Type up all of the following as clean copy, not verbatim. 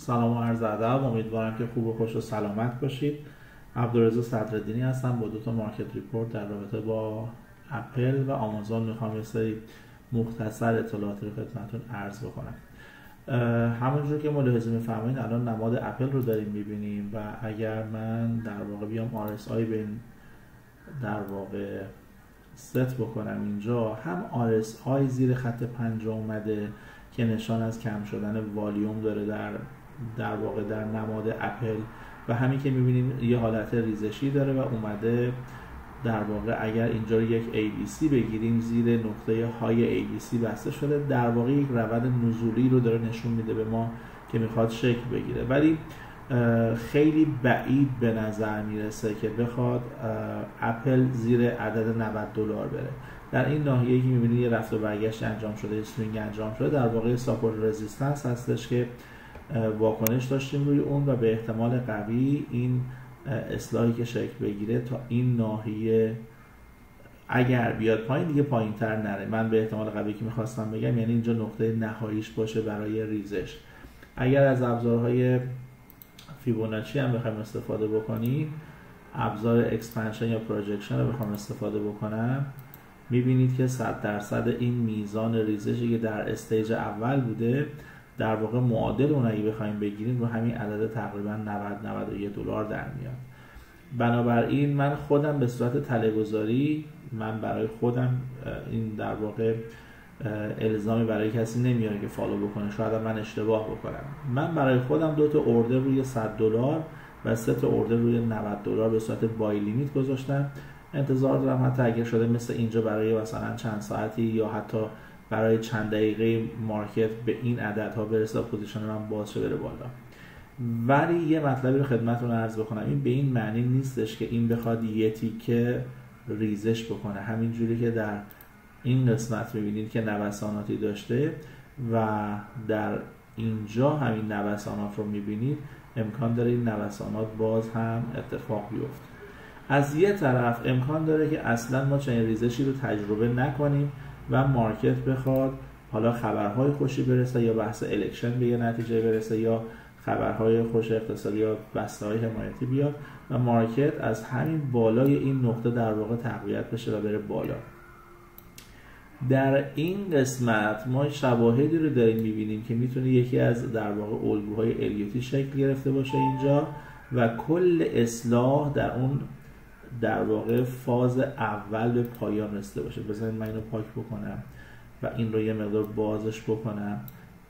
سلام و عرض ادب. امیدوارم که خوب و خوش و سلامت باشید. عبدالرضا صدرالدینی هستم. با 2 مارکت ریپورت در رابطه با اپل و آمازون میخوام یه سری مختصر اطلاعاتی رو خدمتتون عرض بکنم. همونجور که ملاحظه می‌فرمایید الان نماد اپل رو داریم می‌بینیم و اگر من در واقع بیام RSI به این در واقع ست بکنم، اینجا هم RSI زیر خط 5 اومده که نشان از کم شدن والیوم داره در واقع در نماد اپل و همین که می‌بینیم یه حالت ریزشی داره و اومده در واقع اگر اینجا یک ABC بگیریم زیر نقطه های ABC بسته شده، در واقع یک روند نزولی رو داره نشون میده به ما که میخواد شکل بگیره، ولی خیلی بعید به نظر میرسه که بخواد اپل زیر عدد $90 بره. در این ناحیه‌ای که میبینید یه رفت و برگشت انجام شده، سوینگ انجام شده، در واقع ساپورت رزिस्टنس هستش که واکنش داشتیم روی اون و به احتمال قوی این اصلاحی که شکل بگیره تا این ناحیه اگر بیاد پایین دیگه پایین تر نره. من به احتمال قوی که میخواستم بگم یعنی اینجا نقطه نهاییش باشه برای ریزش. اگر از ابزارهای فیبوناچی هم بخوایم استفاده بکنیم، ابزار اکسپنشن یا پروجکشن رو بخوام استفاده بکنم، میبینید که 100% این میزان ریزشی که در استیج اول بوده در واقع معادل اون اگه بخوایم بگیریم رو همین عدد تقریبا $90-91 در میاد. بنابراین من خودم به صورت تله‌گذاری من برای خودم این در واقع الزامی برای کسی نمیاره که فالو بکنه، شاید من اشتباه بکنم. من برای خودم 2 اوردر روی $100 و 3 اوردر روی $90 به صورت بای لیمیت گذاشتم. انتظار دارم حتی اگر شده مثل اینجا برای مثلا چند ساعتی یا حتی برای چند دقیقه مارکت به این عددها برسه، پوزیشن من باز شه بره بالا. ولی یه مطلبی رو خدمتتون عرض بکنم، این به این معنی نیستش که این بخواد یه تیکه ریزش بکنه. همینجوری که در این قسمت می‌بینید که نوساناتی داشته و در اینجا همین نوسانات رو می‌بینید، امکان داره این نوسانات باز هم اتفاق بیفته. از یه طرف امکان داره که اصلا ما چنین ریزشی رو تجربه نکنیم و مارکت بخواد حالا خبرهای خوشی برسه یا بحث الکشن به یه نتیجه برسه یا خبرهای خوش اقتصادی یا بسته‌های حمایتی بیاد و مارکت از همین بالای این نقطه در واقع تقویت بشه و بره بالا. در این قسمت ما شواهدی رو داریم می‌بینیم که میتونه یکی از در واقع الگوهای الیوتی شکل گرفته باشه اینجا و کل اصلاح در اون در واقع فاز اول به پایان رسیده باشه. بذارید من اینو پاک بکنم و این رو یه مقدار بازش بکنم.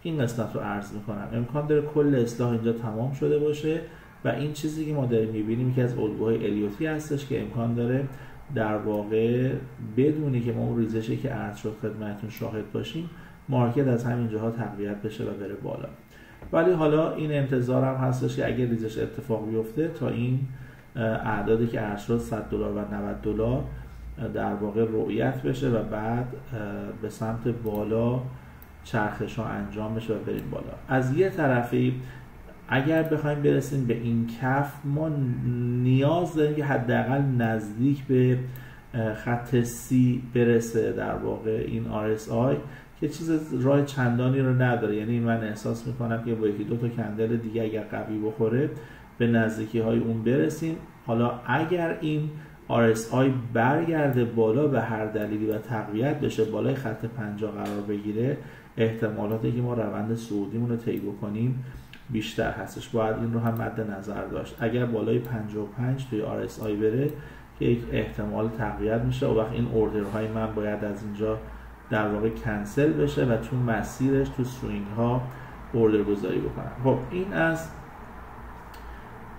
این قسمت رو عرض میکنم. امکان داره کل اصلاح اینجا تمام شده باشه و این چیزی که ما داریم میبینیم که از الگوهای الیوتی هستش که امکان داره در واقع بدونی که ما اون ریزشی که عرض شد خدمتتون شاهد باشیم، مارکت از همین جاها تقویت بشه و بره بالا. ولی حالا این انتظارم هستش که اگر ریزش اتفاق بیفته تا این اعدادی که عرض شد $100 و $90 در واقع رؤیت بشه و بعد به سمت بالا چرخش ها انجام بشه و بریم بالا. از یه طرفی اگر بخوایم برسیم به این کف، ما نیاز داریم که حداقل نزدیک به خط C برسه در واقع این RSI که چیز راه چندانی رو نداره. یعنی من احساس میکنم که با 1-2 تا کندل دیگه اگر قوی بخوره به نزدیکی های اون برسیم. حالا اگر این RSI برگرده بالا به هر دلیلی و تقویت بشه، بالای خط 50 قرار بگیره، احتمالاتی که ما روند صعودیمون رو طی بکنیم بیشتر هستش. باید این رو هم مد نظر داشت. اگر بالای 55 توی RSI بره که یک احتمال تقویت میشه و وقت این اوردرهای من باید از اینجا در واقع کنسل بشه و تو مسیرش تو سوینگ ها اوردر گذاری بکنم. خب این از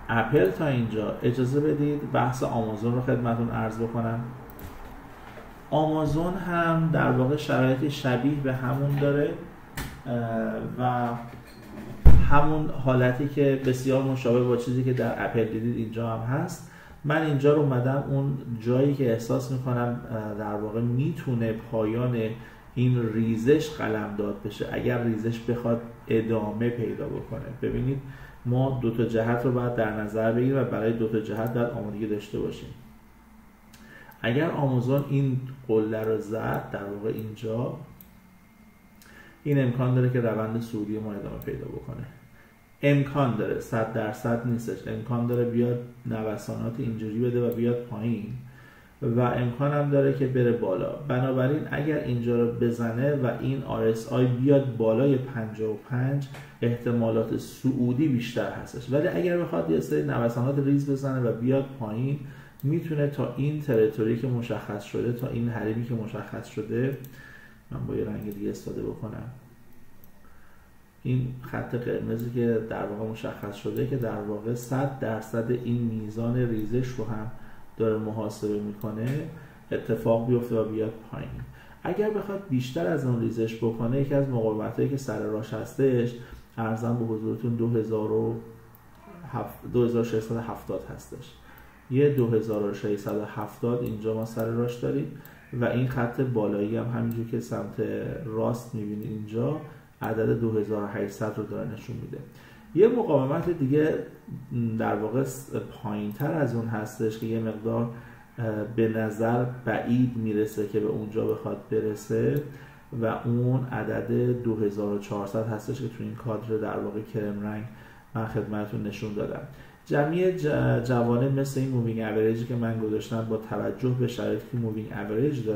اپل تا اینجا. اجازه بدید بحث آمازون رو خدمتون عرض بکنم. آمازون هم در واقع شرایط شبیه به همون داره و همون حالتی که بسیار مشابه با چیزی که در اپل دیدید اینجا هم هست. من اینجا رو اومدم اون جایی که احساس میکنم در واقع میتونه پایان این ریزش قلمداد بشه اگر ریزش بخواد ادامه پیدا بکنه. ببینید ما 2 تا جهت رو باید در نظر بگیریم و برای 2 تا جهت باید آمادگی داشته باشیم. اگر آمازون این قله رو زد در واقع اینجا، این امکان داره که روند صعودی ما ادامه پیدا بکنه. امکان داره، 100% نیستش، امکان داره بیاد نوسانات اینجوری بده و بیاد پایین و امکان هم داره که بره بالا. بنابراین اگر اینجا رو بزنه و این RSI بیاد بالای 55 احتمالات صعودی بیشتر هستش، ولی اگر بخواد یه سری نوسانات ریز بزنه و بیاد پایین میتونه تا این تریتوری که مشخص شده، تا این حریمی که مشخص شده، من با یه رنگ دیگه استفاده بکنم، این خط قرمزی که در واقع مشخص شده که در واقع 100% این میزان ریزش رو هم داره محاسبه میکنه، اتفاق بیفته و بیاد پایین. اگر بخواد بیشتر از اون ریزش بکنه، یکی از مقاومتایی که سر راش هستش، ارزم به حضورتون 2670 هستش. یه 2670 اینجا ما سر راش داریم و این خط بالایی هم همینجور که سمت راست میبینید اینجا عدد 2800 رو داره نشون میده. یه مقاومت دیگه در واقع پایین تر از اون هستش که یه مقدار به نظر بعید میرسه که به اونجا بخواد برسه و اون عدد 2400 هستش که تو این کادر در واقع کرم رنگ من خدمتتون نشون دادم. جمعی جوانب مثل این مووینگ اوریجی که من گذاشتم با توجه به شرایطی که مووینگ اوریج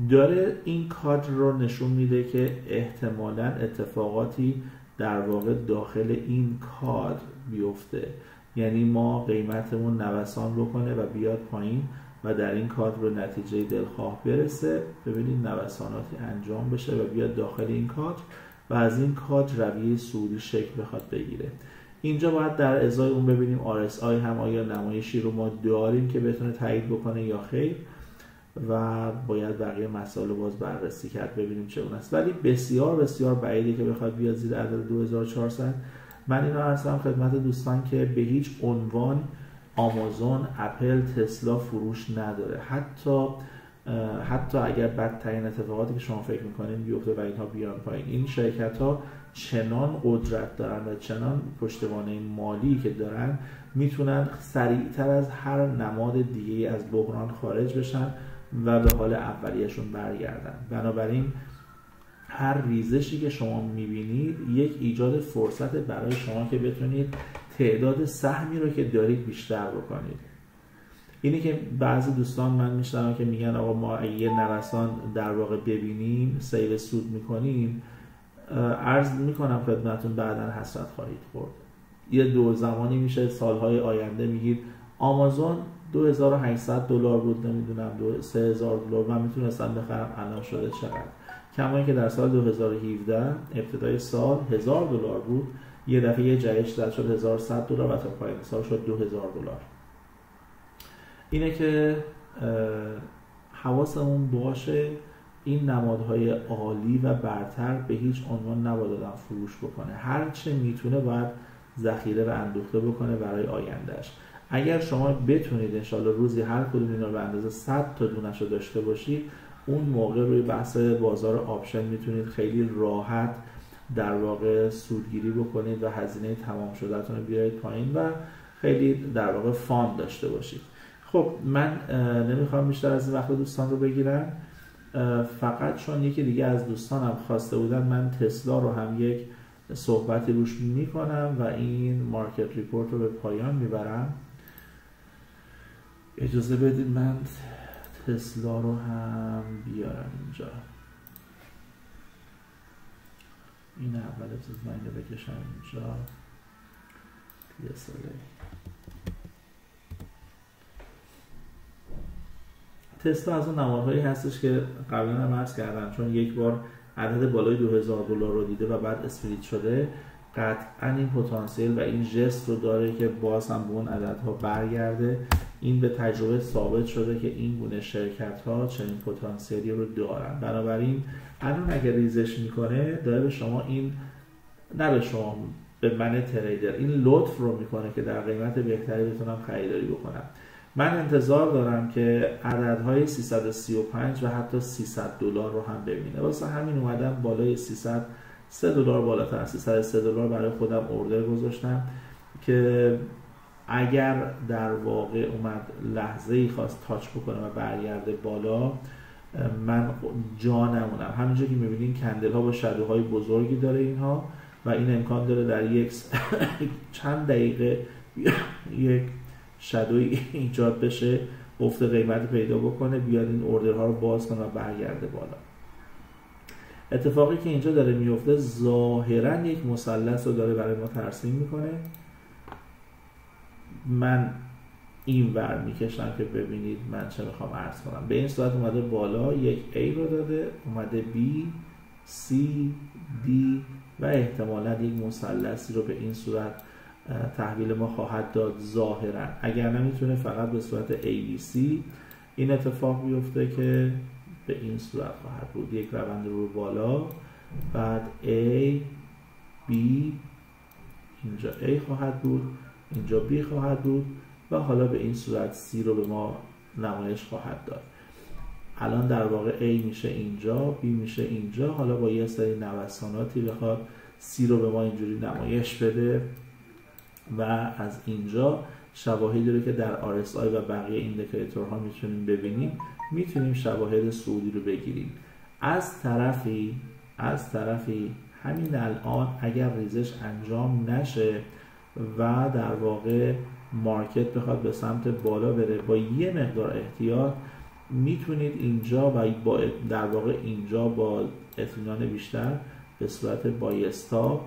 داره این کادر رو نشون میده که احتمالاً اتفاقاتی در واقع داخل این کادر بیفته، یعنی ما قیمتمون نوسان بکنه و بیاد پایین و در این کادر به نتیجه دلخواه برسه، ببینید نوساناتی انجام بشه و بیاد داخل این کادر و از این کادر رویه صعودی شکل بخواد بگیره. اینجا باید در ازای اون ببینیم RSI هم آیا نمایشی رو ما داریم که بتونه تایید بکنه یا خیر و باید بقیه مسائل رو باز بررسی کرد ببینیم چگونه است، ولی بسیار بسیار بعیده که بخواد بیاد زیر عدد 2400. من اینو عرضم خدمت دوستان که به هیچ عنوان آمازون، اپل، تسلا فروش نداره، حتی اگر بدترین اتفاقاتی که شما فکر میکنین بیفته و اینها بیان پایین، این شرکت ها چنان قدرت دارن و چنان پشتوانه مالی که دارن میتونن سریعتر از هر نماد دیگه از بحران خارج بشن و به حال اولیه‌شون برگردن. بنابراین هر ریزشی که شما میبینید یک ایجاد فرصت برای شما که بتونید تعداد سهمی رو که دارید بیشتر بکنید. اینی که بعضی دوستان من میشنوم که میگن آقا ما یه نوسان در واقع ببینیم سیل سود میکنیم، عرض میکنم خدمتتون بعداً حسرت خواهید خورد. یه دور زمانی میشه سالهای آینده میگید آمازون $2800 بود، نمیدونم $3000 من میتونستم بخرم، الان شده چقدر؟ کما که در سال 2017 ابتدای سال $1000 بود، یه دفعه یه جهش زد شد $1100 و تا پایان سال شد $2000. اینه که حواسمون باشه این نمادهای عالی و برتر به هیچ عنوان نباید آدم فروش بکنه، هر چه میتونه باید ذخیره و اندوخته بکنه برای آیندهش. اگر شما بتونید انشالله روزی هر کدوم اینا رو به اندازه 100 تا دونش رو داشته باشید، اون موقع روی بحث بازار آپشن میتونید خیلی راحت در واقع سودگیری بکنید و هزینه تمام شدهتون رو بیارید پایین و خیلی در واقع فاند داشته باشید. خب من نمیخوام بیشتر از این وقت دوستان رو بگیرم، فقط چون یکی دیگه از دوستانم خواسته بودن من تسلا رو هم یک صحبتی روش میکنم و این مارکت ریپورت رو به پایان میبرم. اجازه بدید من تسلا رو هم بیارم اینجا. این اول از من رو بکشم اینجا. تسلا از اون نمادهایی هستش که قبلا هم عرض کردم، چون یک بار عدد بالای $2000 رو دیده و بعد اسپریت شده، قطعا این پتانسیل و این جست رو داره که باز هم به اون عددها برگرده. این به تجربه ثابت شده که این گونه شرکت ها چنین پتانسیلی رو دارن. بنابراین الان اگر ریزش میکنه داره به شما این، نه به شما، به من تریدر این لطف رو میکنه که در قیمت بهتری بتونم خریداری بکنم. من انتظار دارم که عددهای 335 و حتی $300 رو هم ببینه. واسه همین اومدم بالای $303 بالاتر، $303 برای خودم اوردر گذاشتم که اگر در واقع اومد لحظه‌ای خواست تاچ بکنه و برگرده بالا، من جا نمونم. همینجا که میبینین کندل ها با شادوهای بزرگی داره اینها و این امکان داره در یک چند دقیقه یک شادوی ایجاد بشه، افت قیمت پیدا بکنه، بیاد این اوردرها رو باز کنه و برگرده بالا. اتفاقی که اینجا داره میفته ظاهرا یک مثلث رو داره برای ما ترسیم میکنه. من این ور میکشم که ببینید من چه میخوام عرض کنم. به این صورت اومده بالا، یک A رو داده، اومده B، C، D و احتمالا یک مثلثی رو به این صورت تحویل ما خواهد داد ظاهرا. اگر نمیتونه فقط به صورت ABC این اتفاق بیفته که به این صورت خواهد بود، یک روند رو بالا، بعد A، B، اینجا A خواهد بود، اینجا B خواهد بود و حالا به این صورت C رو به ما نمایش خواهد داد. الان در واقع A میشه اینجا، B میشه اینجا، حالا با یه سری نوساناتی بخواد C رو به ما اینجوری نمایش بده و از اینجا شواهدی رو که در RSI و بقیه ایندیکاتورها میتونیم ببینیم، میتونیم شواهد صعودی رو بگیریم. از طرفی همین الان اگر ریزش انجام نشه و در واقع مارکت بخواد به سمت بالا بره، با یه مقدار احتیاط میتونید اینجا و در واقع اینجا با اطمینان بیشتر به صورت بای استاپ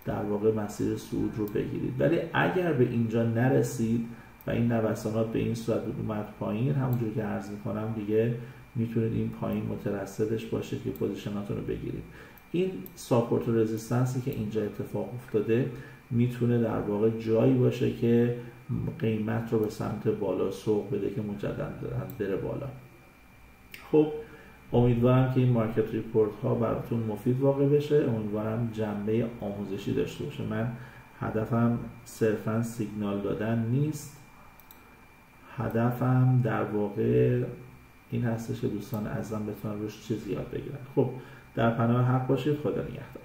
در واقع مسیر صعود رو بگیرید. ولی اگر به اینجا نرسید و این نوسانات به این صورت اومد پایین، همونجور که عرض میکنم دیگه میتونید این پایین مترصدش باشید که پوزیشناتون رو بگیرید. این ساپورت و رزिस्टنسی که اینجا اتفاق افتاده میتونه در واقع جایی باشه که قیمت رو به سمت بالا سوق بده که مجددا بره بالا. خب امیدوارم که این مارکت ریپورت ها براتون مفید واقع بشه، امیدوارم جنبه آموزشی داشته باشه. من هدفم صرفا سیگنال دادن نیست، هدفم در واقع این هستش که دوستان عزیزم بتونن روش چیز یاد بگیرن. خب در پناه حق باشید. خدا نگهدار.